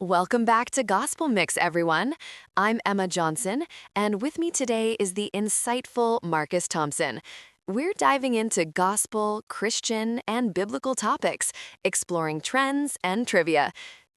Welcome back to Gospel Mix, everyone. I'm Emma Johnson, and with me today is the insightful Marcus Thompson. We're diving into gospel, Christian, and biblical topics, exploring trends and trivia.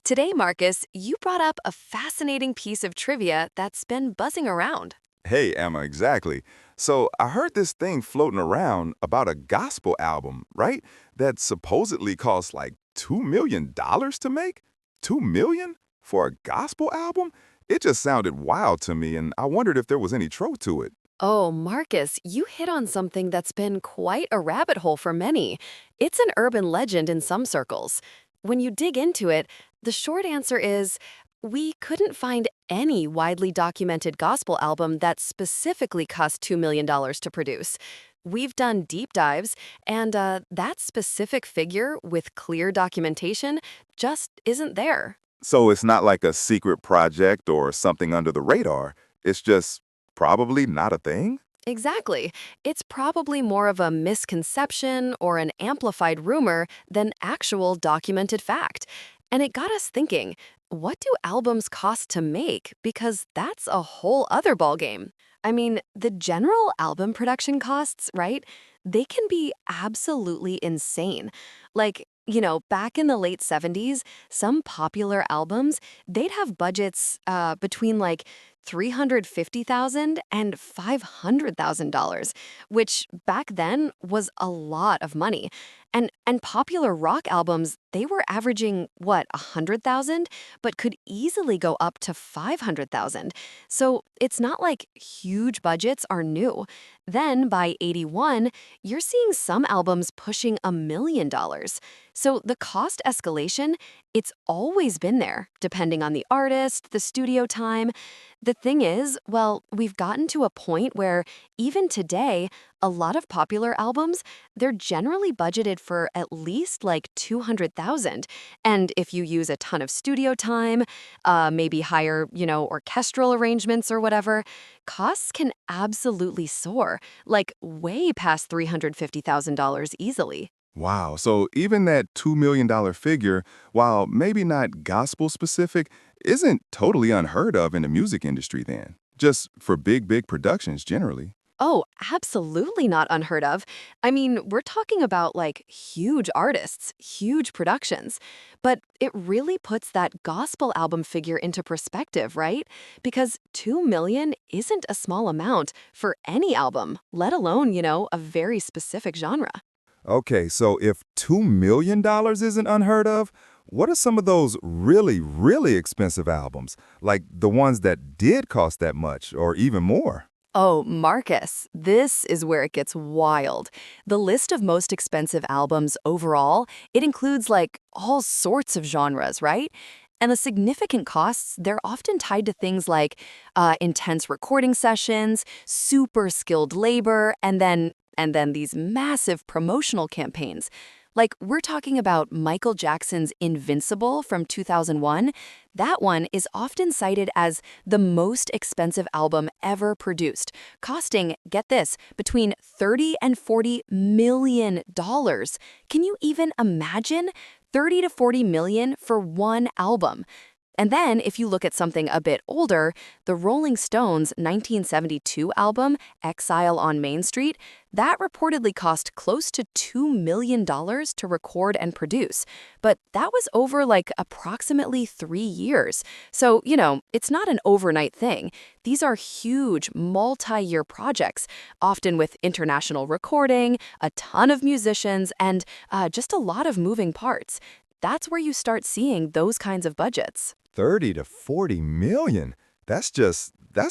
Today, Marcus, you brought up a fascinating piece of trivia that's been buzzing around. Hey, Emma, exactly. So I heard this thing floating around about a gospel album, right? That supposedly costs like $2 million to make? 2 million for a gospel album? It just sounded wild to me, and I wondered if there was any truth to it. Oh, Marcus, you hit on something that's been quite a rabbit hole for many. It's an urban legend in some circles. When you dig into it, the short answer is we couldn't find any widely documented gospel album that specifically cost $2 million to produce. We've done deep dives, and that specific figure with clear documentation just isn't there. So it's not like a secret project or something under the radar. It's just probably not a thing? Exactly. It's probably more of a misconception or an amplified rumor than actual documented fact. And it got us thinking, what do albums cost to make? Because that's a whole other ballgame. I mean, the general album production costs, right? They can be absolutely insane. Back in the late 70s, some popular albums, they'd have budgets between like 350,000 and $500,000, which back then was a lot of money. And popular rock albums, they were averaging what, 100,000, but could easily go up to 500,000. So it's not like huge budgets are new. Then by 81, you're seeing some albums pushing $1 million. So the cost escalation, it's always been there, depending on the artist, the studio time. The thing is, well, we've gotten to a point where even today, a lot of popular albums, they're generally budgeted for at least like 200,000. And if you use a ton of studio time, maybe hire, orchestral arrangements or whatever, costs can absolutely soar, like way past $350,000 easily. Wow, so even that $2 million figure, while maybe not gospel specific, isn't totally unheard of in the music industry then, just for big productions generally. Oh, absolutely not unheard of. I mean, we're talking about like huge artists, huge productions. But it really puts that gospel album figure into perspective, right? Because 2 million isn't a small amount for any album, let alone, a very specific genre. Okay, so if $2 million isn't unheard of, what are some of those really expensive albums, like the ones that did cost that much or even more? Oh, Marcus, this is where it gets wild. The list of most expensive albums overall, it includes like all sorts of genres, right? And the significant costs, they're often tied to things like intense recording sessions, super skilled labor, and then these massive promotional campaigns. Like, we're talking about Michael Jackson's Invincible from 2001. That one is often cited as the most expensive album ever produced, costing, get this, between 30 and $40 million. Can you even imagine 30 to 40 million for one album? And then, if you look at something a bit older, the Rolling Stones' 1972 album, Exile on Main Street, that reportedly cost close to $2 million to record and produce. But that was over like approximately 3 years. So, it's not an overnight thing. These are huge, multi-year projects, often with international recording, a ton of musicians, and just a lot of moving parts. That's where you start seeing those kinds of budgets. 30 to 40 million. That's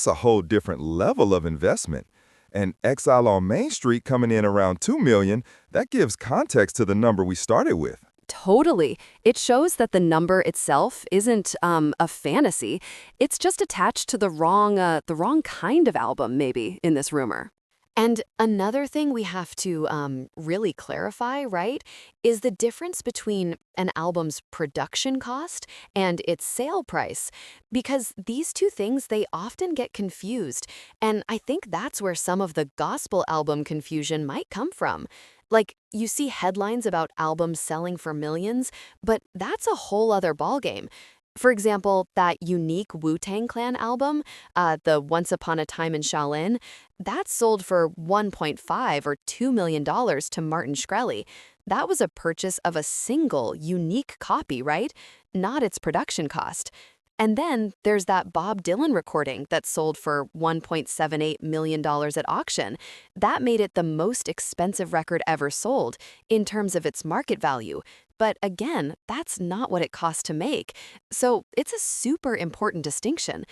a whole different level of investment. And Exile on Main Street coming in around 2 million, that gives context to the number we started with. Totally. It shows that the number itself isn't a fantasy. It's just attached to the wrong kind of album, maybe, in this rumor. And another thing we have to really clarify, right, is the difference between an album's production cost and its sale price. Because these two things, they often get confused. And I think that's where some of the gospel album confusion might come from. Like, you see headlines about albums selling for millions, but that's a whole other ballgame. For example, that unique Wu-Tang Clan album, the Once Upon a Time in Shaolin, that sold for 1.5 or $2 million to Martin Shkreli. That was a purchase of a single, unique copy, right? Not its production cost. And then there's that Bob Dylan recording that sold for $1.78 million at auction. That made it the most expensive record ever sold in terms of its market value. But again, that's not what it costs to make. So it's a super important distinction.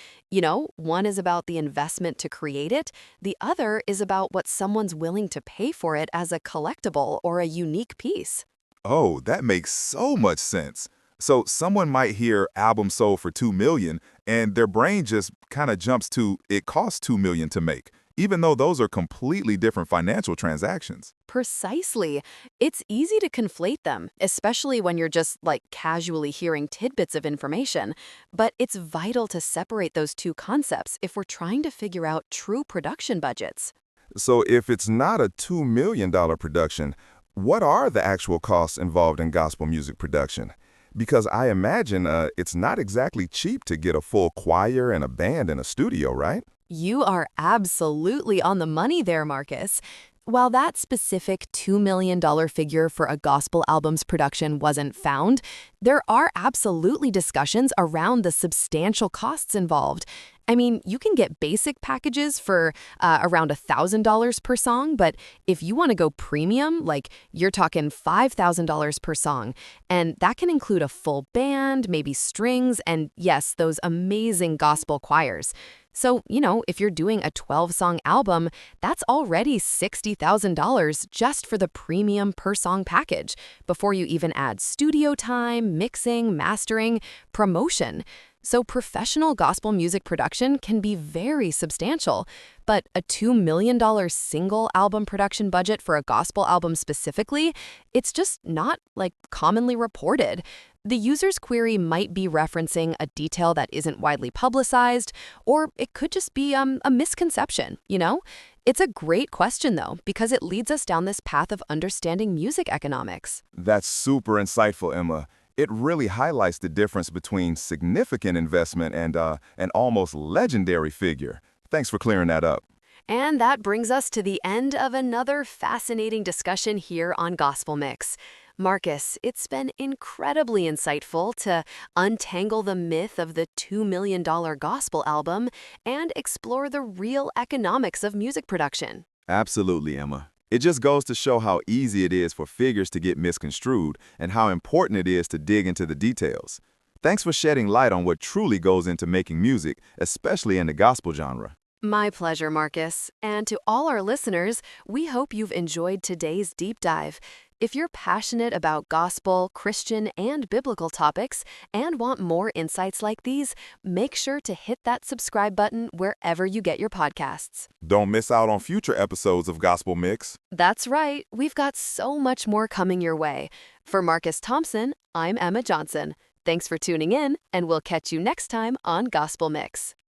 One is about the investment to create it, the other is about what someone's willing to pay for it as a collectible or a unique piece. Oh, that makes so much sense. So someone might hear album sold for 2 million and their brain just kind of jumps to it costs 2 million to make, even though those are completely different financial transactions. Precisely. It's easy to conflate them, especially when you're just casually hearing tidbits of information. But it's vital to separate those two concepts if we're trying to figure out true production budgets. So if it's not a $2 million production, what are the actual costs involved in gospel music production? Because I imagine it's not exactly cheap to get a full choir and a band in a studio, right? You are absolutely on the money there, Marcus. While that specific $2 million figure for a gospel album's production wasn't found, there are absolutely discussions around the substantial costs involved. I mean, you can get basic packages for around $1,000 per song, but if you want to go premium, you're talking $5,000 per song. And that can include a full band, maybe strings, and yes, those amazing gospel choirs. So, if you're doing a 12-song album, that's already $60,000 just for the premium per-song package, before you even add studio time, mixing, mastering, promotion. So professional gospel music production can be very substantial, but a $2 million single album production budget for a gospel album specifically, it's just not commonly reported. The user's query might be referencing a detail that isn't widely publicized, or it could just be a misconception. It's a great question, though, because it leads us down this path of understanding music economics. That's super insightful, Emma. It really highlights the difference between significant investment and an almost legendary figure. Thanks for clearing that up. And that brings us to the end of another fascinating discussion here on Gospel Mix. Marcus, it's been incredibly insightful to untangle the myth of the $2 million gospel album and explore the real economics of music production. Absolutely, Emma. It just goes to show how easy it is for figures to get misconstrued and how important it is to dig into the details. Thanks for shedding light on what truly goes into making music, especially in the gospel genre. My pleasure, Marcus. And to all our listeners, we hope you've enjoyed today's deep dive. If you're passionate about gospel, Christian, and biblical topics and want more insights like these, make sure to hit that subscribe button wherever you get your podcasts. Don't miss out on future episodes of Gospel Mix. That's right, we've got so much more coming your way. For Marcus Thompson, I'm Emma Johnson. Thanks for tuning in, and we'll catch you next time on Gospel Mix.